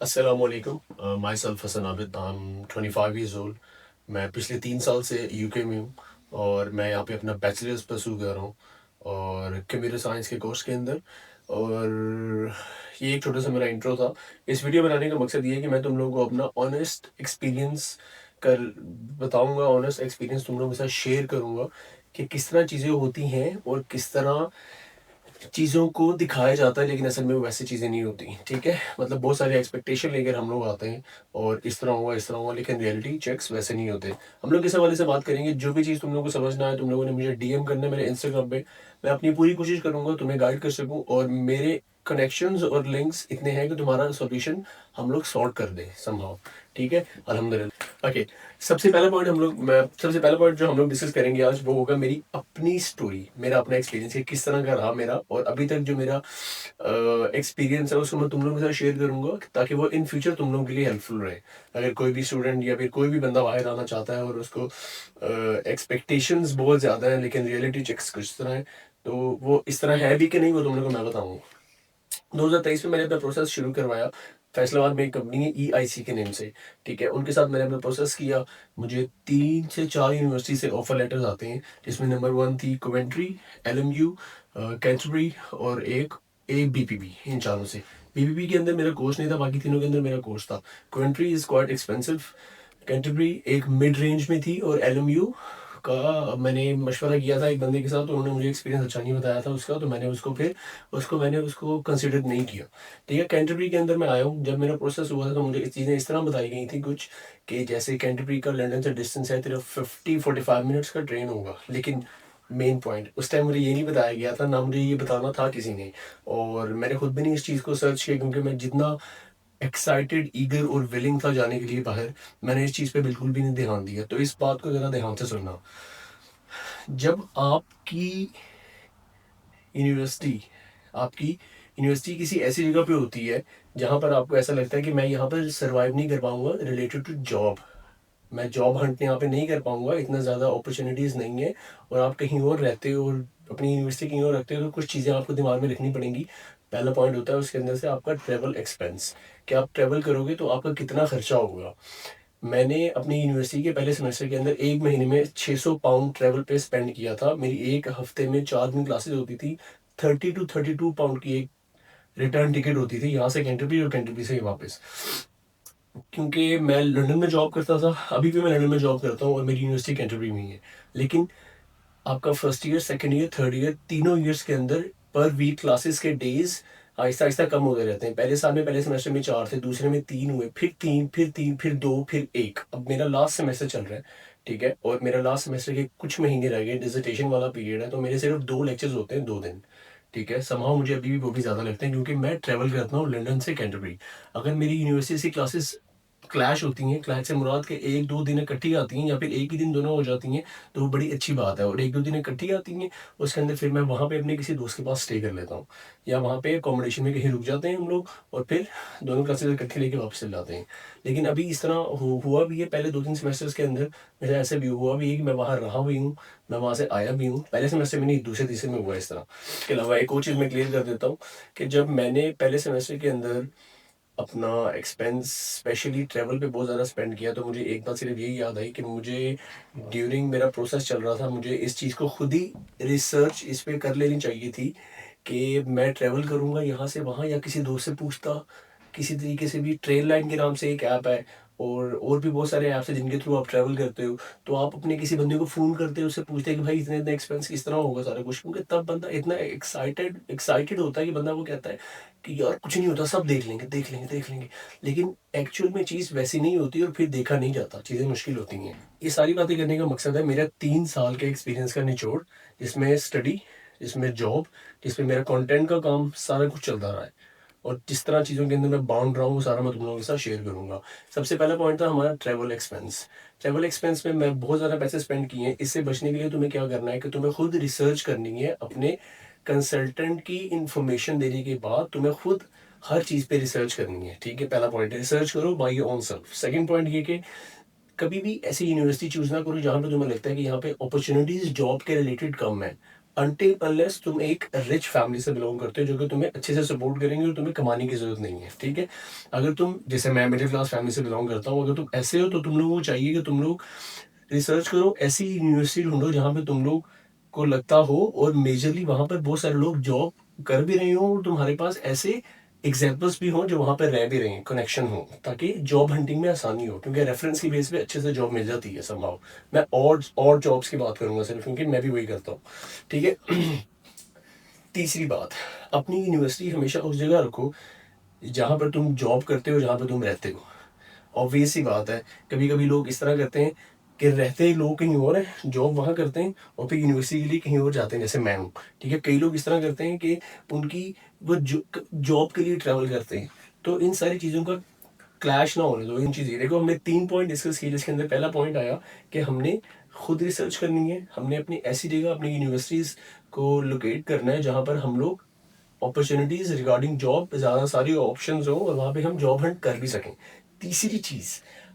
अस्सलामुअलैकुम। Myself Hasan Abid, I am 25 years old. मैं पिछले 3 साल से यूके में हूँ और मैं यहाँ पे अपना बैचलर्स परसू कर रहा हूँ और कंप्यूटर साइंस के कोर्स के अंदर। और ये एक छोटा सा मेरा इंट्रो था। इस वीडियो बनाने का मकसद ये है कि मैं तुम लोगों को अपना ऑनेस्ट एक्सपीरियंस कर बताऊंगा, ऑनेस्ट एक्सपीरियंस तुम लोगों के साथ शेयर करूंगा कि किस तरह चीज़ें होती हैं और किस तरह चीज़ों को दिखाया जाता है, लेकिन असल में वो वैसी चीज़ें नहीं होती। ठीक है, मतलब बहुत सारे एक्सपेक्टेशन लेकर हम लोग आते हैं और इस तरह हुआ इस तरह हुआ, लेकिन रियलिटी चेक्स वैसे नहीं होते। हम लोग इस हवाले से बात करेंगे। जो भी चीज़ तुम लोगों को समझना है, तुम लोगों ने मुझे डीएम करना है मेरे इंस्टाग्राम पे। मैं अपनी पूरी कोशिश करूंगा तुम्हें गाइड कर सकूं और मेरे कनेक्शंस और लिंक्स इतने हैं कि तुम्हारा सॉल्यूशन हम लोग सॉर्ट कर दें समहाउ। ठीक है, अल्हम्दुलिल्लाह। ओके, सबसे पहला पॉइंट जो हम लोग डिस्कस करेंगे आज वो होगा मेरी अपनी स्टोरी, मेरा अपना एक्सपीरियंस कि किस तरह का रहा मेरा और अभी तक जो मेरा एक्सपीरियंस है उसको मैं तुम लोगों के साथ शेयर करूंगा ताकि वो इन फ्यूचर तुम लोगों के लिए हेल्पफुल रहे। अगर कोई भी स्टूडेंट या फिर कोई भी बंदा बाहर आना चाहता है और उसको एक्सपेक्टेशंस बहुत ज़्यादा है लेकिन रियलिटी चेक्स कुछ तरह है, तो वो इस तरह है भी कि नहीं वो तुम लोगों को मैं बताऊंगा। 2023 में मैंने अपना प्रोसेस शुरू करवाया। फैसलाबाद में एक कंपनी है EIC के नेम से। ठीक है, उनके साथ मैंने अपना प्रोसेस किया। मुझे 3 से 4 यूनिवर्सिटी से ऑफर लेटर्स आते हैं, जिसमें नंबर 1 थी कोवेंट्री, LMU, कैंटरबरी और एक BPP। इन चारों से BPP के अंदर मेरा कोर्स नहीं था, बाकी तीनों के अंदर मेरा कोर्स था। Coventry is quite expensive, Canterbury एक मिड रेंज में थी और LMU का मैंने मशवरा किया था एक बंदे के साथ, तो उन्होंने मुझे एक्सपीरियंस अच्छा नहीं बताया था उसका, तो मैंने उसको कंसिडर नहीं किया। ठीक है, कैंटरबरी के अंदर मैं आया हूँ। जब मेरा प्रोसेस हुआ था तो मुझे चीज़ें इस तरह बताई गई थी कुछ कि जैसे कैंटरबरी का लंदन से डिस्टेंस है तेरा 50-45 मिनट्स का ट्रेन होगा, लेकिन मेन पॉइंट उस टाइम मुझे ये नहीं बताया गया था, ना मुझे ये बताना था किसी ने। और मैंने खुद भी नहीं इस चीज़ को सर्च किया क्योंकि मैं जितना एक्साइटेड, ईगर और विलिंग था जाने के लिए बाहर, मैंने इस चीज़ पे बिल्कुल भी नहीं ध्यान दिया। तो इस बात को ज़रा ध्यान से सुनना। जब यूनिवर्सिटी आपकी यूनिवर्सिटी किसी ऐसी जगह पे होती है जहाँ पर आपको ऐसा लगता है कि मैं यहाँ पर सरवाइव नहीं कर पाऊंगा रिलेटेड टू जॉब, मैं जॉब हंट यहाँ पे नहीं कर पाऊंगा, इतना ज़्यादा अपॉर्चुनिटीज़ नहीं है, और आप कहीं और रहते हो और अपनी यूनिवर्सिटी कहीं और रखते हो, तो कुछ चीज़ें आपको दिमाग में रखनी पड़ेंगी। पहला पॉइंट होता है उसके अंदर से आपका ट्रैवल एक्सपेंस, कि आप ट्रैवल करोगे तो आपका कितना खर्चा होगा। मैंने अपनी यूनिवर्सिटी के पहले सेमेस्टर के अंदर एक महीने में 600 पाउंड ट्रैवल पे स्पेंड किया था। मेरी एक हफ्ते में 4 दिन क्लासेस होती थी। 30 to 32 पाउंड की एक रिटर्न टिकट होती थी यहाँ से कैंटरबरी और कैंटरबरी से वापस। क्योंकि मैं लंदन में जॉब करता था, अभी भी मैं लंदन में जॉब करता हूँ और मेरी यूनिवर्सिटी कैंटरबरी में ही है, लेकिन आपका first year, second year, third year, तीनों ईयर्स के अंदर पर वीक क्लासेस के डेज आहिस्ता आहिस्ता कम होते रहते हैं। पहले साल में, पहले सेमेस्टर में 4 थे, दूसरे में 3 हुए, फिर 3, फिर 3, फिर 2, फिर 1। अब मेरा लास्ट सेमेस्टर चल रहा है। ठीक है, और मेरा लास्ट सेमेस्टर के कुछ महीने रह गए, डिसर्टेशन वाला पीरियड है, तो मेरे सिर्फ 2 लेक्चर्स होते हैं 2 दिन। ठीक है, समहाउ मुझे अभी भी वो भी ज़्यादा लगते हैं क्योंकि मैं ट्रैवल करता हूँ लंदन से कैंटरबरी। अगर मेरी यूनिवर्सिटी से क्लासेस क्लैश होती हैं, क्लैश से मुराद के 1-2 दिन इकट्ठी आती हैं या फिर एक ही दिन दोनों हो जाती हैं, तो वो बड़ी अच्छी बात है। और 1-2 दिन इकट्ठी आती हैं, उसके अंदर फिर मैं वहाँ पे अपने किसी दोस्त के पास स्टे कर लेता हूँ, या वहाँ पे अकोमोडेशन में कहीं रुक जाते हैं हम लोग, और फिर दोनों क्लासेस इकट्ठी लेके वापस चले जाते हैं। लेकिन अभी इस तरह हुआ भी है, पहले 2-3 सेमेस्टर्स के अंदर मेरा ऐसे भी हुआ भी है कि मैं वहाँ रहा भी हूँ, मैं वहाँ से आया भी हूँ। पहले सेमेस्टर में नहीं, दूसरे तीसरे में हुआ इस तरह। इसके अलावा एक और चीज़ मैं क्लियर कर देता हूँ कि जब मैंने पहले सेमेस्टर के अंदर अपना एक्सपेंस स्पेशली ट्रैवल पे बहुत ज़्यादा स्पेंड किया, तो मुझे एक बात सिर्फ यही याद आई कि मुझे ड्यूरिंग मेरा प्रोसेस चल रहा था, मुझे इस चीज़ को खुद ही रिसर्च इस पे कर लेनी चाहिए थी कि मैं ट्रैवल करूँगा यहाँ से वहाँ या किसी दोस्त से पूछता। किसी तरीके से भी ट्रेन लाइन के नाम से एक ऐप है, और भी बहुत सारे ऐप्स हैं जिनके थ्रू आप ट्रैवल करते हो, तो आप अपने किसी बंदे को फ़ोन करते हो, उससे पूछते हैं कि भाई इतने इतने एक्सपेंस किस तरह होगा सारा कुछ, क्योंकि तब बंदा इतना एक्साइटेड होता है कि बंदा वो कहता है कि यार कुछ नहीं होता, सब देख लेंगे देख लेंगे देख लेंगे। लेकिन एक्चुअल में चीज़ वैसी नहीं होती और फिर देखा नहीं जाता, चीज़ें मुश्किल होती हैं। ये सारी बातें करने का मकसद है मेरा 3 साल के एक्सपीरियंस का निचोड़, जिसमें स्टडी, जिसमें जॉब, जिसमें मेरा कंटेंट का काम, सारा कुछ चलता रहा है। और जिस तरह चीज़ों के अंदर मैं बाउंड रहा हूँ वो सारा मैं तुम लोगों के साथ शेयर करूँगा। सबसे पहला पॉइंट था हमारा ट्रैवल एक्सपेंस। ट्रैवल एक्सपेंस में मैं बहुत ज़्यादा पैसे स्पेंड किए हैं। इससे बचने के लिए तुम्हें क्या करना है कि तुम्हें खुद रिसर्च करनी है। अपने कंसल्टेंट की इंफॉर्मेशन देने के बाद तुम्हें खुद हर चीज़ पे रिसर्च करनी है। ठीक है, पहला पॉइंट है रिसर्च करो by your own self. Second point ये कि कभी भी ऐसी यूनिवर्सिटी चूज ना करो जहाँ पे तुम्हें लगता है कि यहाँ पे अपॉर्चुनिटीज जॉब के रिलेटेड कम है। अनटिल अनलेस तुम एक रिच फैमिली से बिलोंग करते हो जो कि तुम्हें अच्छे से सपोर्ट करेंगे और तुम्हें कमाने की जरूरत नहीं है, ठीक है। अगर तुम, जैसे मैं मिडिल क्लास फैमिली से बिलोंग करता हूँ, अगर तुम ऐसे हो तो तुम लोगों को चाहिए कि तुम लोग रिसर्च करो, ऐसी यूनिवर्सिटी ढूंढो जहाँ पे तुम लोग को लगता हो, और मेजरली वहाँ पर बहुत सारे लोग जॉब कर भी रहे हो और तुम्हारे पास ऐसे एग्जाम्पल्स भी हो जो वहाँ पर रह भी रहे हैं, कनेक्शन हो, ताकि जॉब हंटिंग में आसानी हो, क्योंकि रेफरेंस की बेस पे अच्छे से जॉब मिल जाती है समहाउ। मैं और जॉब्स की बात करूंगा सिर्फ, क्योंकि मैं भी वही करता हूँ, ठीक है। तीसरी बात, अपनी यूनिवर्सिटी हमेशा उस जगह रखो जहाँ पर तुम जॉब करते हो, जहाँ पर तुम रहते हो। ऑब्वियस सी बात है, कभी कभी लोग इस तरह करते हैं कि रहते ही लोग कहीं और हैं, जॉब वहाँ करते हैं और फिर यूनिवर्सिटी के लिए कहीं और जाते हैं, जैसे मैं हूँ, ठीक है। कई लोग इस तरह करते हैं कि उनकी वो जॉब के लिए ट्रैवल करते हैं। तो इन सारी चीज़ों का क्लैश ना होने दो। इन चीज़ें देखो, हमने 3 पॉइंट डिस्कस किए, जिसके अंदर पहला पॉइंट आया कि हमने खुद रिसर्च करनी है, हमने अपनी ऐसी जगह अपनी यूनिवर्सिटीज़ को लोकेट करना है जहाँ पर हम लोग अपॉर्चुनिटीज रिगार्डिंग जॉब ज़्यादा सारी ऑप्शंस हो और वहाँ पे हम जॉब हंट कर भी सकें। तीसरी चीज़,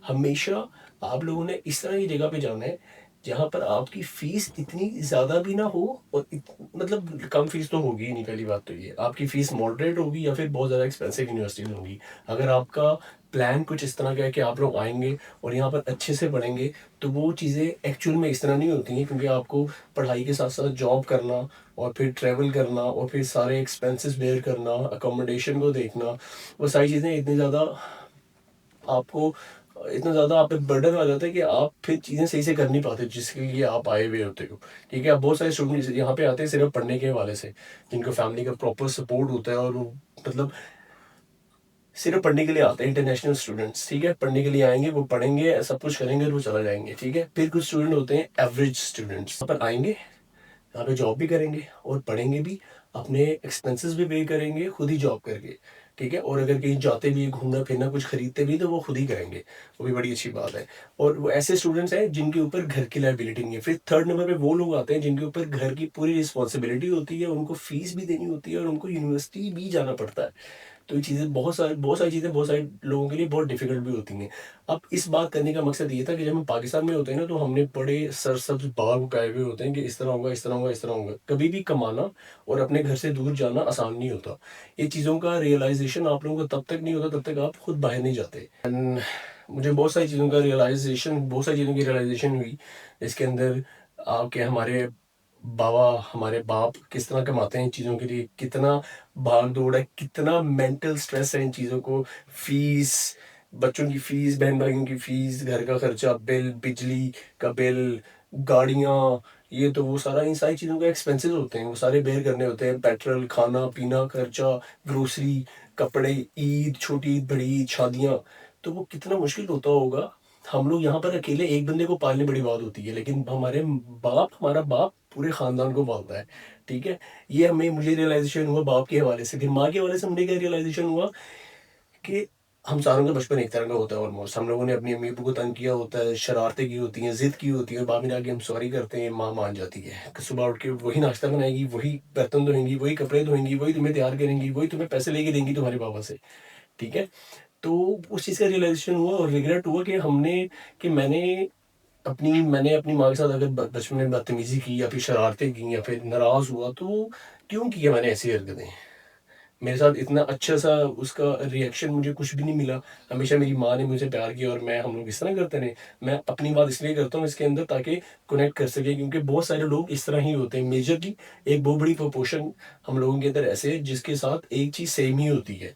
हमेशा आप लोगों ने इस तरह की जगह पे जाना है जहाँ पर आपकी फीस इतनी ज़्यादा भी ना हो और मतलब कम फीस तो होगी ही नहीं, पहली बात तो ये आपकी फ़ीस मॉडरेट होगी या फिर बहुत ज़्यादा एक्सपेंसिव यूनिवर्सिटीज होंगी। अगर आपका प्लान कुछ इस तरह का है कि आप लोग आएंगे और यहाँ पर अच्छे से पढ़ेंगे, तो वो चीज़ें एक्चुअल में इस तरह नहीं होती हैं, क्योंकि आपको पढ़ाई के साथ साथ जॉब करना और फिर ट्रैवल करना और फिर सारे एक्सपेंसेस बेयर करना, अकोमोडेशन को देखना, वो सारी चीज़ें इतनी ज़्यादा आपको, इतना ज़्यादा आप पे बर्डन आ जाता है कि आप फिर चीज़ें सही से कर नहीं पाते जिसके लिए आप आए हुए होते हो, ठीक है। आप बहुत सारे स्टूडेंट यहाँ पे आते हैं सिर्फ पढ़ने के हवाले से, जिनको फैमिली का प्रॉपर सपोर्ट होता है और वो मतलब सिर्फ पढ़ने के लिए आते हैं, इंटरनेशनल स्टूडेंट्स, ठीक है। पढ़ने के लिए आएंगे, वो पढ़ेंगे, सब कुछ करेंगे और वो चला जाएंगे, ठीक है। फिर कुछ स्टूडेंट होते हैं एवरेज स्टूडेंट्स, यहाँ पर आएंगे, यहाँ पे जॉब भी करेंगे और पढ़ेंगे भी, अपने एक्सपेंसेस भी पे करेंगे खुद ही जॉब करके, ठीक है। और अगर कहीं जाते भी, घूमना फिरना कुछ खरीदते भी, तो वो खुद ही करेंगे, वो भी बड़ी अच्छी बात है। और वो ऐसे स्टूडेंट्स हैं जिनके ऊपर घर की लाइबिलिटी नहीं है। फिर थर्ड नंबर पे वो लोग आते हैं जिनके ऊपर घर की पूरी रिस्पॉन्सिबिलिटी होती है, उनको फीस भी देनी होती है और उनको यूनिवर्सिटी भी जाना पड़ता है। तो ये चीज़ें बहुत सारी चीज़ें बहुत सारे लोगों के लिए बहुत डिफिकल्ट भी होती हैं। अब इस बात करने का मकसद ये था कि जब हम पाकिस्तान में होते हैं ना, तो हमने बड़े सरसब्ज बाग उगाए हुए होते हैं कि इस तरह होगा, इस तरह होगा, इस तरह होगा। कभी भी कमाना और अपने घर से दूर जाना आसान नहीं होता। ये चीज़ों का रियलाइजेशन आप लोगों को तब तक नहीं होता जब तक आप खुद बाहर नहीं जाते। And मुझे बहुत सारी चीज़ों की रियलाइजेशन हुई इसके अंदर, आपके हमारे बाबा, हमारे बाप किस तरह कमाते हैं इन चीज़ों के लिए, कितना भाग दौड़ है, कितना मेंटल स्ट्रेस है इन चीज़ों को, फीस, बच्चों की फीस, बहन भाइयों की फीस, घर का खर्चा, बिल, बिजली का बिल, गाड़ियाँ, ये तो वो सारा, इन सारी चीज़ों के एक्सपेंसेस होते हैं, वो सारे बेयर करने होते हैं, पेट्रोल, खाना पीना खर्चा, ग्रोसरी, कपड़े, ईद, छोटी ईद, बड़ी ईद, शादियाँ, तो वो कितना मुश्किल होता होगा। हम लोग यहाँ पर अकेले एक बंदे को पालने बड़ी बात होती है, लेकिन हमारा बाप पूरे खानदान को पालता है, ठीक है। ये मुझे रियलाइजेशन हुआ बाप के हवाले से। फिर माँ के हवाले से मुझे क्या रियलाइजेशन हुआ कि हम सारों का बचपन एक तरह का होता है ऑलमोस्ट। हम लोगों ने अपनी अम्मी अब्बू को तंग किया होता है, शरारतें की होती हैं, जिद की होती है, बाप ने आके हम सॉरी करते हैं, माँ मान जाती है, सुबह उठ के वही नाश्ता बनाएगी, वही बर्तन धोएंगी, वही कपड़े धोएंगी, वही तुम्हें तैयार करेंगी, वही तुम्हें पैसे लेके देंगी तुम्हारे पापा से, ठीक है। तो उस चीज़ का रियलाइजेशन हुआ और रिग्रेट हुआ कि मैंने अपनी माँ के साथ अगर बचपन में बदतमीजी की या फिर शरारतें की या फिर नाराज हुआ, तो क्यों किया मैंने ऐसी हरकतें। मेरे साथ इतना अच्छा सा उसका रिएक्शन मुझे कुछ भी नहीं मिला। हमेशा मेरी माँ ने मुझे प्यार किया और मैं हम लोग इस तरह करते रहे। मैं अपनी बात इसलिए करता हूँ इसके अंदर ताकि कनेक्ट कर सके, क्योंकि बहुत सारे लोग इस तरह ही होते हैं। मेजरली एक बहुत बड़ी प्रोपोर्शन हम लोगों के अंदर ऐसे है जिसके साथ एक चीज़ सेम ही होती है,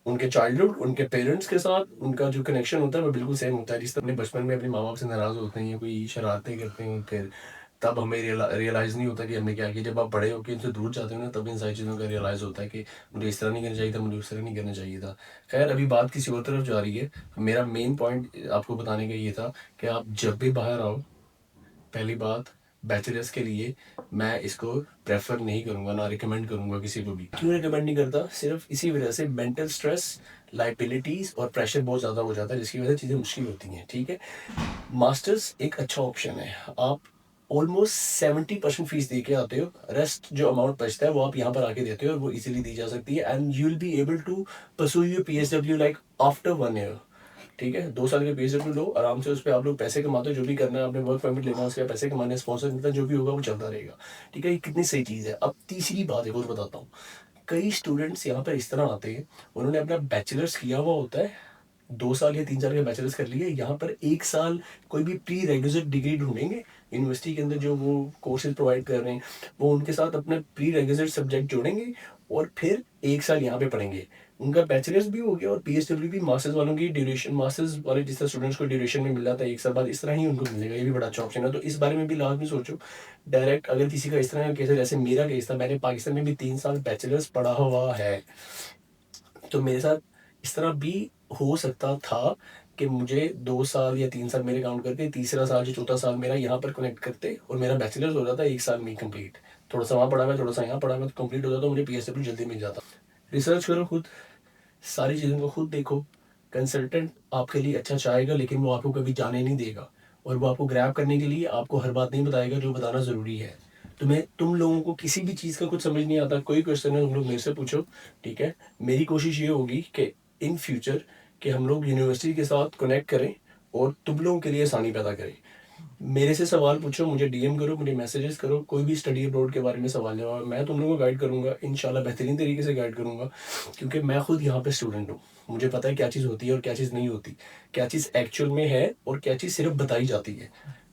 उनके चाइल्डहुड, उनके पेरेंट्स के साथ उनका जो कनेक्शन होता है वो बिल्कुल सेम होता है। जिस तरह अपने बचपन में अपने माँ बाप से नाराज़ होते हैं या कोई शरारतें करते हैं, फिर तब हमें रियलाइज़ नहीं होता कि हमने क्या किया। जब आप बड़े होकर इनसे दूर जाते हो ना, तब इन सारी चीज़ों का रियलाइज़ होता है कि मुझे इस तरह नहीं करना चाहिए था, मुझे उस तरह नहीं करना चाहिए था। खैर, अभी बात किसी और तरफ जा रही है। मेरा मेन पॉइंट आपको बताने का ये था कि आप जब भी बाहर आओ, पहली बात, बैचलर्स के लिए मैं इसको प्रेफर नहीं करूंगा, ना रिकमेंड करूंगा किसी को भी। क्यों रिकमेंड नहीं करता? सिर्फ इसी वजह से, मेंटल स्ट्रेस, लाइबिलिटीज और प्रेशर बहुत ज़्यादा हो जाता है, जिसकी वजह से चीज़ें मुश्किल होती हैं, ठीक है। मास्टर्स एक अच्छा ऑप्शन है। आप ऑलमोस्ट 70% फीस दे के आते हो, रेस्ट जो अमाउंट बचता है वो आप यहाँ पर आके देते हो और वो इजीली दी जा सकती है, and you will be able to pursue your PSW like after 1 year, ठीक है, 2 साल का PSW लो, आराम से उस पे आप लोग पैसे कमाते हो, जो भी करना है आपने, वर्क परमिट लेना है, उसके पैसे कमाने, स्पॉन्सर मिलता है, जो भी होगा वो चलता रहेगा, ठीक है। ये कितनी सही चीज़ है। अब तीसरी बात एक और बताता हूँ। कई स्टूडेंट्स यहाँ पर इस तरह आते हैं, उन्होंने अपना बैचलर्स किया हुआ होता है, 2 साल या 3 साल का बैचलर्स कर लिए, यहाँ पर 1 साल कोई भी प्री रेक्विजिट डिग्री ढूंढेंगे यूनिवर्सिटी के अंदर, जो वो कोर्सेज प्रोवाइड कर रहे हैं, वो उनके साथ अपने प्री रेक्विजिट सब्जेक्ट जोड़ेंगे और फिर 1 साल यहाँ पे पढ़ेंगे। उनका बैचलर्स भी हो गया और PSW भी, मास्टर्स वालों की ड्यूरेशन, मास्टर्स वाले जिस तरह स्टूडेंट्स को ड्यूरेशन में मिल जाता है 1 साल बाद, इस तरह ही उनको मिलेगा। ये भी बड़ा अच्छा ऑप्शन है, तो इस बारे में भी लाजमी सोचो। डायरेक्ट अगर किसी का इस तरह का केस है, जैसे मेरा केस था, मैंने पाकिस्तान में भी 3 साल बैचलर्स पढ़ा हुआ है, तो मेरे साथ इस तरह भी हो सकता था कि मुझे 2 साल या 3 साल मेरे काउंट करके, तीसरा साल या चौथा साल मेरा यहाँ पर कनेक्ट करते और मेरा बैचलर्स हो जाता 1 साल में कंप्लीट। थोड़ा सा वहाँ पढ़ा मैं, थोड़ा सा यहाँ पढ़ा मैं, तो कंप्लीट हो जाता, मुझे PSW जल्दी मिल जाता। रिसर्च करो खुद, सारी चीज़ों को खुद देखो। कंसल्टेंट आपके लिए अच्छा चाहेगा, लेकिन वो आपको कभी जाने नहीं देगा, और वो आपको ग्रैब करने के लिए आपको हर बात नहीं बताएगा जो बताना ज़रूरी है। तुम लोगों को किसी भी चीज़ का कुछ समझ नहीं आता, कोई क्वेश्चन है तुम लोग मेरे से पूछो, ठीक है। मेरी कोशिश ये होगी कि इन फ्यूचर कि हम लोग यूनिवर्सिटी के साथ कनेक्ट करें और तुम लोगों के लिए आसानी पैदा करें। मेरे से सवाल पूछो, मुझे DM करो, मुझे मैसेजेस करो, कोई भी स्टडी अब्रॉड के बारे में सवाल है, और मैं तुम लोगों को गाइड करूंगा, इंशाल्लाह बेहतरीन तरीके से गाइड करूंगा, क्योंकि मैं खुद यहाँ पे स्टूडेंट हूँ। मुझे पता है क्या चीज़ होती है और क्या चीज़ नहीं होती, क्या चीज़ एक्चुअल में है और क्या चीज़ सिर्फ बताई जाती है,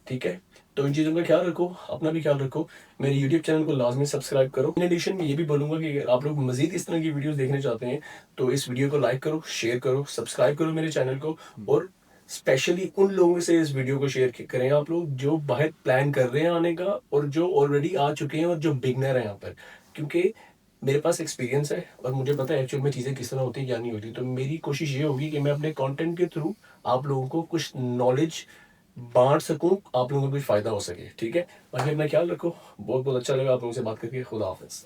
ठीक है। तो इन चीज़ों का ख्याल रखो, अपना भी ख्याल रखो। मेरे यूट्यूब चैनल को लाजमी सब्सक्राइब करो। इन एडिशन में ये भी बोलूँगा कि अगर आप लोग मजीद इस तरह की वीडियोस देखने चाहते हैं, तो इस वीडियो को लाइक करो, शेयर करो, सब्सक्राइब करो मेरे चैनल को, और स्पेशली उन लोगों से इस वीडियो को शेयर करें आप लोग जो बाहर प्लान कर रहे हैं आने का, और जो ऑलरेडी आ चुके हैं, और जो बिगनर हैं यहाँ पर, क्योंकि मेरे पास एक्सपीरियंस है और मुझे पता है एक्चुअल में चीज़ें किस तरह होती हैं, क्या नहीं होती। तो मेरी कोशिश ये होगी कि मैं अपने कंटेंट के थ्रू आप लोगों को कुछ नॉलेज बांट सकूं, आप लोगों को कुछ फ़ायदा हो सके, ठीक है। बाकी अपना ख्याल रखो। बहुत बहुत अच्छा लगा आप लोगों से बात करके। खुदा हाफिज़।